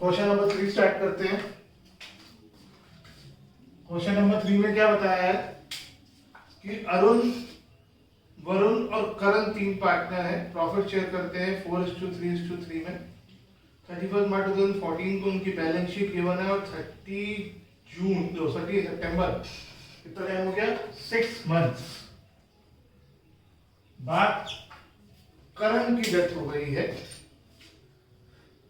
Question number 3 start करते हैं। Question number 3 में क्या बताया है कि अरुण, वरुण और करण 3 पार्टनर हैं, प्रॉफिट शेयर करते हैं 4:3:3 में। 31 मार्च 2014 को उनकी बैलेंस शीट गिवन है और 30 सितंबर कितना टाइम हो गया, 6 मंथ्स बाद करण की डेथ हो गई है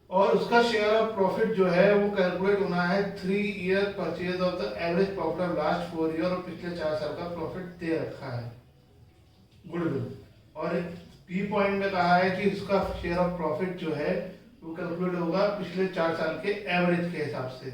और उसका शेयर ऑफ प्रॉफिट जो है वो कैलकुलेट होना है 3 year purchase of the average profit of last 4 year और पिछले 4 साल का प्रॉफिट दे रखा है गुडविल। और बी पॉइंट में कहा है कि उसका शेयर ऑफ प्रॉफिट जो है वो कैलकुलेट होगा पिछले 4 साल के एवरेज के हिसाब से।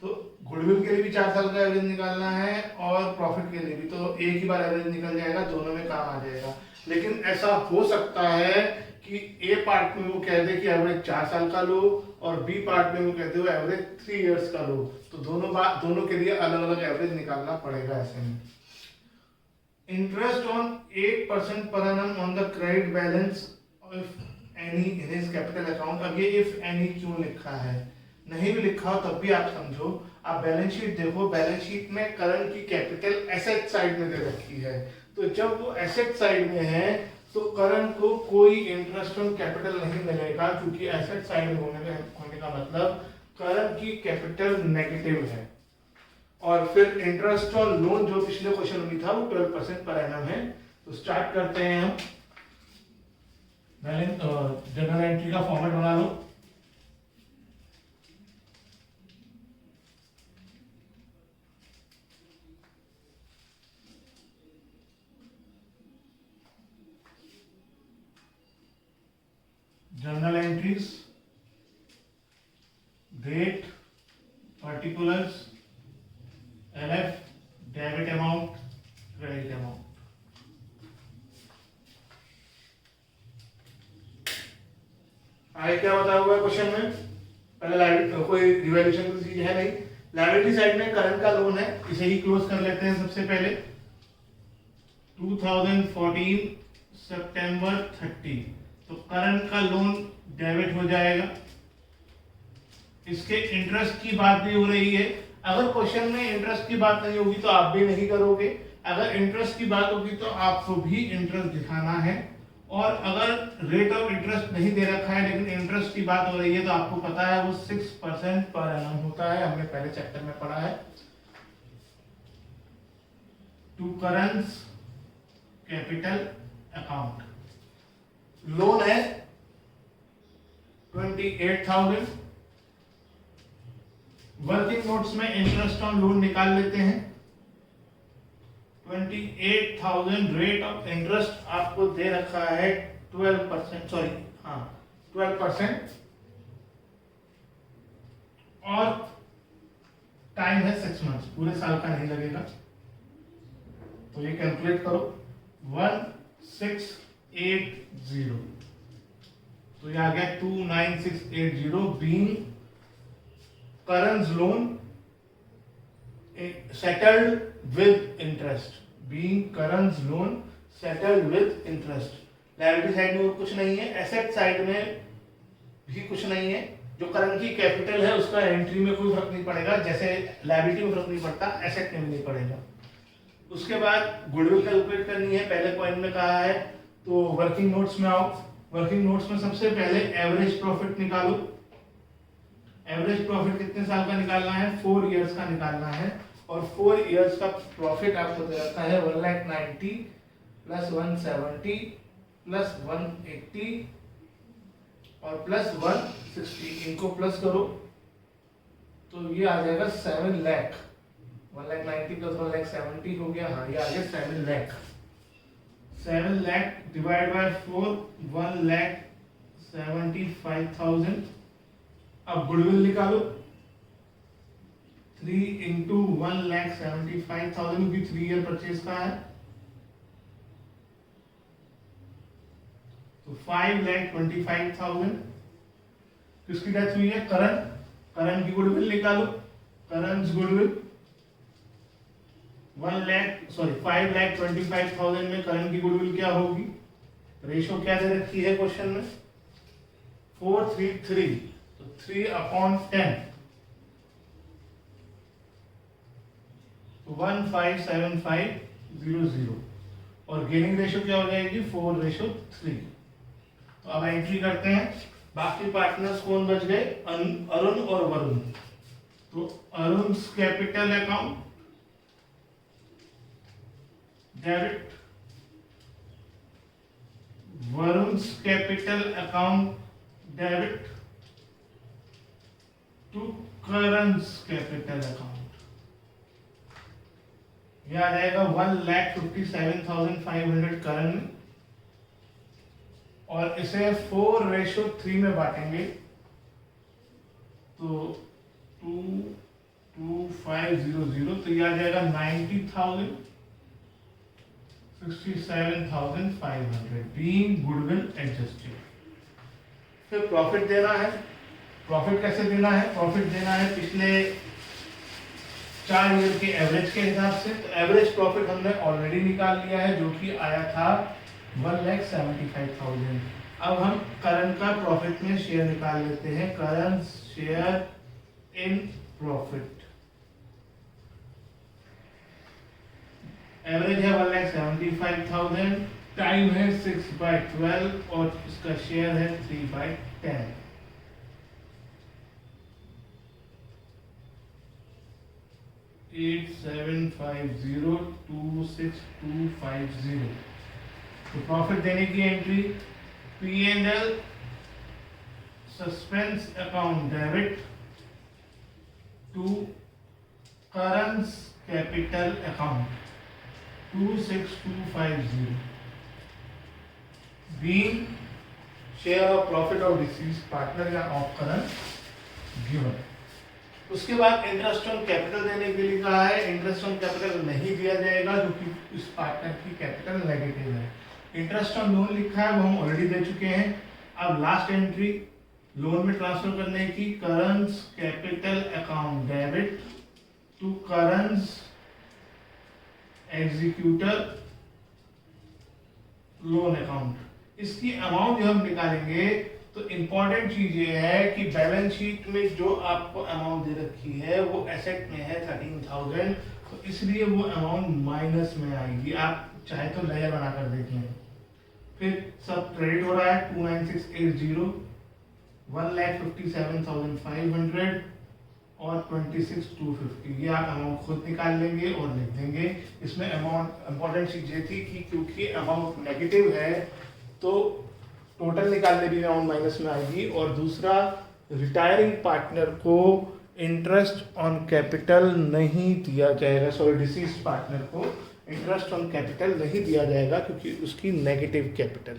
तो गुडविल के लिए भी 4 साल का एवरेज निकालना है और प्रॉफिट के लिए भी, तो एक ही बार एवरेज निकल जाएगा, दोनों में काम आ जाएगा। लेकिन ऐसा हो सकता है कि ए पार्ट में वो कह दे कि एवरेज 4 साल का लो और बी पार्ट में वो कहते हो एवरेज 3 इयर्स का लो, तो दोनों के लिए अलग अलग एवरेज निकालना पड़ेगा। ऐसे में interest on 8% per annum on the credit balance if any in his capital account. अब ये इफ एनी क्यों लिखा है, नहीं भी लिखा हो तब भी आप समझो। आप बैलेंस शीट देखो, बैलेंस शीट में करंट की कैपिटल एसेट साइड में दे रखी है, तो जब वो एसेट साइड में है तो करंट को कोई इंटरेस्ट ऑन कैपिटल नहीं मिलेगा, क्योंकि एसेट साइड में होने का मतलब करंट की कैपिटल नेगेटिव है। और फिर इंटरेस्ट ऑन लोन जो पिछले क्वेश्चन में था वो 12% पर एनम है। तो स्टार्ट करते हैं हम। जनरल एंट्री का फॉर्मेट बना लो। journal entries, date, particulars, LF, debit amount, credit amount। आगे क्या बताया हुआ है क्वेश्चन में? पहले लायबिलिटी, कोई रिवैल्यूएशन की चीज है नहीं। लायबिलिटी साइड में करंट का लोन है, इसे ही क्लोज कर लेते हैं सबसे पहले। 2014 सितंबर 30, तो करंट का लोन डेबिट हो जाएगा। इसके इंटरेस्ट की बात भी हो रही है। अगर क्वेश्चन में इंटरेस्ट की बात नहीं होगी तो आप भी नहीं करोगे, अगर इंटरेस्ट की बात होगी तो आपको भी इंटरेस्ट दिखाना है। और अगर रेट ऑफ इंटरेस्ट नहीं दे रखा है लेकिन इंटरेस्ट की बात हो रही है तो आपको पता है वो 6% पर एनम होता है, हमने पहले चैप्टर में पढ़ा है। To currents capital account, loan है 28,000। वर्किंग नोट्स में इंटरेस्ट ऑन लोन निकाल लेते हैं। 28,000 रेट ऑफ इंटरेस्ट आपको दे रखा है 12%, 12%। और टाइम है 6 मंथ्स, पूरे साल का नहीं लगेगा। तो ये कैलकुलेट करो 1680, तो ये आ गया 29680 being current loan settled with interest, being current loan settled with interest. Liability side में कुछ नहीं है, एसेट साइड में भी कुछ नहीं है। जो करंट की कैपिटल है उसका एंट्री में कोई फर्क नहीं पड़ेगा, जैसे लायबिलिटी में फर्क नहीं पड़ता एसेट में भी नहीं पड़ेगा। उसके बाद गुडविल कैलकुलेट करनी है, पहले पॉइंट में कहा है। तो वर्किंग नोट्स में आओ। वर्किंग नोट्स में सबसे पहले एवरेज प्रॉफिट निकालो। एवरेज प्रॉफिट कितने साल का निकालना है? 4 इयर्स का निकालना है। और 4 इयर्स का प्रॉफिट आपको दे रखा है 1,90,000 प्लस 170 प्लस 180 और प्लस 160, इनको प्लस करो तो ये आ जाएगा 7 लाख। 1,90,000 प्लस 1,70,000 हो गया, हाँ ये आ गया 7 लाख। 7 lakh divide by 4, 1,75,000। अब गुडविल निकालो। 3 इंटू 1,75,000 की 3 ईयर परचेज का है, तो 5,25,000। किसकी डेथ हुई है? करण। करण की गुडविल निकालो। करण गुडविल 5,25,000 में करण की गुडविल क्या होगी? रेशो क्या दे रखी है क्वेश्चन में? 4:3:3, तो 3/10, 157,500 और गेनिंग रेशियो क्या हो जाएगी 4:3। तो अब एंट्री करते हैं। बाकी पार्टनर्स कौन बच गए, अरुण और वरुण। तो Arun capital account debit, Varun capital account debit to currents capital account. यह आ जाएगा 1,57,500 करंट और इसे 4:3 में बांटेंगे तो 22500, तो यह आ जाएगा 90,000, 67,500 बीइंग गुडविल एडजस्टेड। फिर प्रॉफिट देना है। प्रॉफिट कैसे देना है, प्रॉफिट देना है पिछले 4 ईयर के एवरेज के हिसाब से। तो एवरेज प्रॉफिट हमने ऑलरेडी निकाल लिया है जो कि आया था 1,75,000। अब हम करंट का प्रॉफिट में शेयर निकाल लेते हैं, current share in profit. Average है 1,75,000, टाइम है 6/12 और इसका शेयर है 3/10। 875026,250। तो प्रॉफिट देने की entry P&L suspense account debit to current capital account 26250 being share of profit of deceased partner या ऑफ करंट गिवन। उसके बाद इंटरेस्ट ऑन कैपिटल देने के लिए कहा है। इंटरेस्ट ऑन कैपिटल नहीं दिया जाएगा क्योंकि इस पार्टनर की कैपिटल नेगेटिव है। इंटरेस्ट ऑन लोन लिखा है वो हम ऑलरेडी दे चुके हैं। अब लास्ट एंट्री लोन में ट्रांसफर करने की, current capital account debit to current executor loan account. इसकी अमाउंट जो हम निकालेंगे तो इंपॉर्टेंट चीज ये है कि बैलेंस शीट में जो आपको अमाउंट दे रखी है वो एसेट में है 13,000, तो इसलिए वो अमाउंट माइनस में आएगी। आप चाहे तो लेयर बनाकर देखें। फिर सब क्रेडिट हो रहा है 29680, 1,57,500 और 26,250। ये आप अमाउंट खुद निकाल लेंगे और लिख देंगे। इसमें अमाउंट इंपॉर्टेंट चीज ये थी कि क्योंकि अमाउंट नेगेटिव है तो टोटल निकालने भी अमाउंट माइनस में आएगी। और दूसरा, रिटायरिंग पार्टनर को इंटरेस्ट ऑन कैपिटल नहीं दिया जाएगा, सॉरी डिसीज्ड पार्टनर को इंटरेस्ट ऑन कैपिटल नहीं दिया जाएगा क्योंकि उसकी नेगेटिव कैपिटल